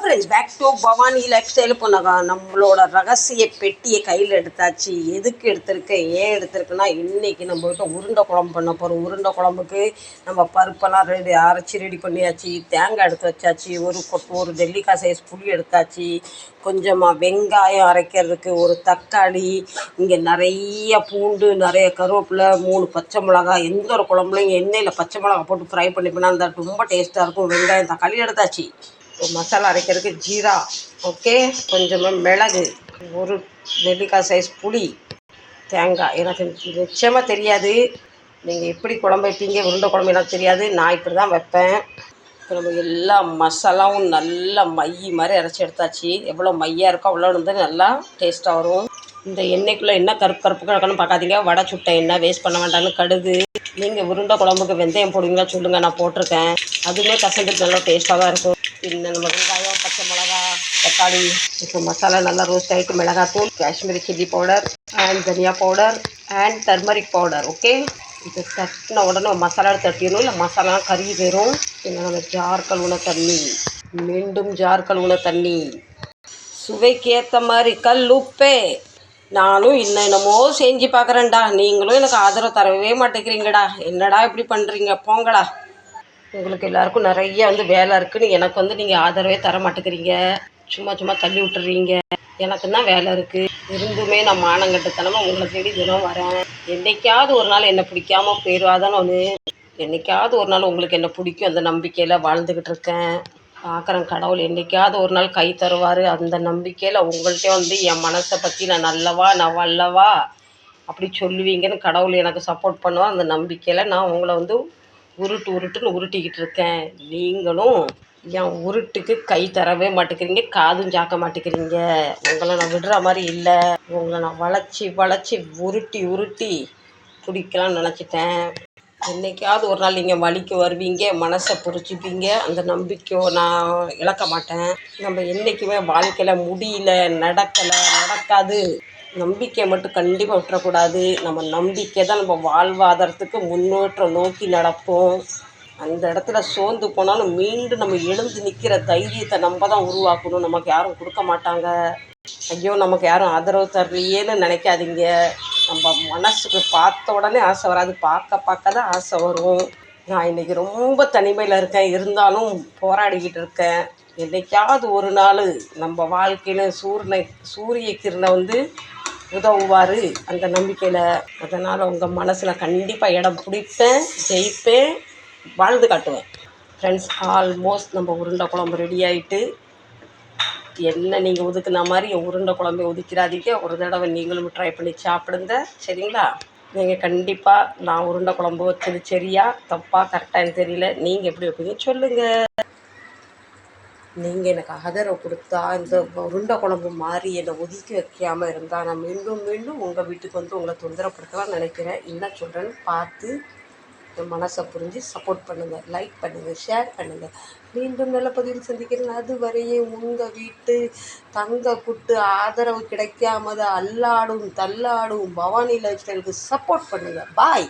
Friends, back to Bhavani lifestyle. இப்போ நம்மளோட ரகசிய பெட்டியை கையில் எடுத்தாச்சு. எதுக்கு எடுத்திருக்கேன், ஏன் எடுத்திருக்குன்னா, இன்றைக்கி நம்ம கிட்ட உருண்டை குழம்பு பண்ண போகிறோம். உருண்டை குழம்புக்கு நம்ம பருப்பெல்லாம் அரைச்சி ரெடி பண்ணியாச்சு. தேங்காய் எடுத்து வச்சாச்சு. ஒரு நெல்லிக்காய் சைஸ் புளி எடுத்தாச்சு. கொஞ்சமாக வெங்காயம் அரைக்கிறதுக்கு ஒரு தக்காளி, இங்கே நிறைய பூண்டு, நிறைய கருவேப்பிலை, 3 பச்சை மிளகாய். எந்த ஒரு குழம்புலையும் எண்ணெயில் பச்சை மிளகாய் போட்டு ஃப்ரை பண்ணிப்போனா அந்த ரொம்ப டேஸ்ட்டாக இருக்கும். வெங்காயம் தக்காளி எடுத்தாச்சு. மசாலா அரைக்கிறதுக்கு ஜீரா, ஓகே, கொஞ்சமாக மிளகு, ஒரு நெல்லிக்காய் சைஸ் புளி, தேங்காய். எனக்கு நிச்சயமாக தெரியாது நீங்கள் எப்படி குழம்பு வைப்பீங்க. உருண்டை குழம்பு எனக்கு தெரியாது, நான் இப்படி தான் வைப்பேன். இப்போ நம்ம எல்லா மசாலாவும் நல்லா மாதிரி அரைச்சி எடுத்தாச்சு. எவ்வளோ மையாக இருக்கோ அவ்வளோ வந்து நல்லா டேஸ்ட்டாக வரும். இந்த எண்ணெய்க்குள்ளே என்ன கருப்பு கிடக்கணும்னு பார்க்காதீங்க. வடை சுட்ட எண்ணெய் வேஸ்ட் பண்ண வேண்டாம்னு கடுகு. நீங்கள் உருண்டை குழம்புக்கு வெந்தயம் போடுவீங்களா சொல்லுங்கள், நான் போட்டிருக்கேன். அதுவுமே கசந்துட்டு நல்லா டேஸ்ட்டாக தான் இருக்கும். பின்ன நம்ம வெங்காயம், பச்சை மிளகா, தக்காளி. இப்போ மசாலா நல்லா ரோஸ்ட் ஆகிட்டு மிளகாத்தூள், காஷ்மீரி சில்லி பவுடர் அண்ட் தனியா powder and turmeric powder, okay. இப்போ தட்டின உடனே மசாலா தட்டிடணும், இல்லை மசாலா கறி போயிடும். பின்ன நம்ம ஜார் கழுவுன தண்ணி, மீண்டும் ஜார் கழுவுன தண்ணி, சுவைக்கேற்ற மாதிரி கல் உப்பே. நானும் என்னென்னமோ செஞ்சு பார்க்குறேன்டா, நீங்களும் எனக்கு ஆதரவு தரவே மாட்டேங்கிறீங்கடா. என்னடா இப்படி பண்ணுறீங்க, போங்கடா. உங்களுக்கு எல்லாருக்கும் நிறைய வேலை இருக்குன்னு எனக்கு நீங்கள் ஆதரவே தர மாட்டேங்கிறீங்க. சும்மா தள்ளி விட்டுறீங்க. எனக்கு தான் வேலை இருக்குது. இருந்துமே நான் மானங்கட்டுத்தனமாக உங்களை தேடி தினம் வரேன். என்றைக்காவது ஒரு நாள் என்னை பிடிக்காமல் போயிடுவாதானே ஒன்று. என்றைக்காவது ஒரு நாள் உங்களுக்கு என்ன பிடிக்கும், அந்த நம்பிக்கையில் வாழ்ந்துக்கிட்டு இருக்கேன். பார்க்குறேன், கடவுள் என்றைக்காவது ஒரு நாள் கை தருவார். அந்த நம்பிக்கையில் உங்கள்கிட்ட என் மனசை பற்றி நான் நல்லவா, நான் வல்லவா அப்படி சொல்லுவீங்கன்னு கடவுள் எனக்கு சப்போர்ட் பண்ணுவார். அந்த நம்பிக்கையில் நான் உங்களை உருட்டுன்னு உருட்டிக்கிட்டு இருக்கேன். நீங்களும் என் உருட்டுக்கு கை தரவே மாட்டேங்கிறீங்க, காதும் சாக்க மாட்டேங்கிறீங்க. உங்களை நான் விடுற மாதிரி இல்லை. உங்களை நான் வளைச்சி உருட்டி பிடிக்கலான்னு நினச்சிட்டேன். என்றைக்காவது ஒரு நாள் நீங்கள் வலிக்கு வருவீங்க, மனசை புரிச்சுப்பீங்க. அந்த நம்பிக்கையை நான் இழக்க மாட்டேன். நம்ம என்றைக்குமே வாழ்க்கையில் முடியல, நடக்காது, நம்பிக்கையை மட்டும் கண்டிப்பாக விட்டுறக்கூடாது. நம்ம நம்பிக்கை தான் நம்ம வாழ்வாதாரத்துக்கு முன்னேற்றம் நோக்கி நடப்போம். அந்த இடத்துல சோர்ந்து போனாலும் மீண்டும் நம்ம எழுந்து நிற்கிற தைரியத்தை நம்ம தான் உருவாக்கணும். நமக்கு யாரும் கொடுக்க மாட்டாங்க. ஐயோ நமக்கு யாரும் ஆதரவு தரலையேன்னு நினைக்காதீங்க. நம்ம மனசுக்கு பார்த்த உடனே ஆசை வராது, பார்க்க தான் ஆசை வரும். நான் இன்றைக்கி ரொம்ப தனிமையில் இருக்கேன், இருந்தாலும் போராடிக்கிட்டு இருக்கேன். என்றைக்காவது ஒரு நாள் நம்ம வாழ்க்கையில் சூரிய கிரணம் உதவுவார், அந்த நம்பிக்கையில். அதனால் உங்கள் மனசில் கண்டிப்பாக இடம் பிடிப்பேன், ஜெயிப்பேன், வாழ்ந்து காட்டுவேன். ஃப்ரெண்ட்ஸ், ஆல்மோஸ்ட் நம்ம உருண்டை குழம்பு ரெடி ஆகிட்டு, என்ன நீங்கள் ஒதுக்குன மாதிரி என் உருண்டை குழம்பை ஒதுக்கிறாதீங்க. ஒரு தடவை நீங்களும் ட்ரை பண்ணி சாப்பிடுங்க, சரிங்களா? நீங்கள் கண்டிப்பாக நான் உருண்டை குழம்பு வச்சது சரியா தப்பா கரெக்டானு தெரியல. நீங்கள் எப்படி வைப்பீங்க சொல்லுங்கள். நீங்கள் எனக்கு ஆதரவு கொடுத்தா, இந்த உருண்டை குழம்பு மாதிரி என்னை ஒதுக்கி வைக்காமல் இருந்தால், நான் மீண்டும் உங்கள் வீட்டுக்கு உங்களை தொந்தரப்படுத்தலாம்னு நினைக்கிறேன். என்ன சொல்கிறேன்னு பார்த்து என் மனசை புரிஞ்சு சப்போர்ட் பண்ணுங்கள், லைக் பண்ணுங்கள், ஷேர் பண்ணுங்கள். மீண்டும் நல்ல பதிவில் சந்திக்கிறேன். அதுவரையே உங்கள் வீட்டு தங்க குட்டு ஆதரவு கிடைக்காமத அல்லாடும் தள்ளாடும் பவானி லைஃப் ஸ்டைலுக்கு சப்போர்ட் பண்ணுங்கள். பாய்.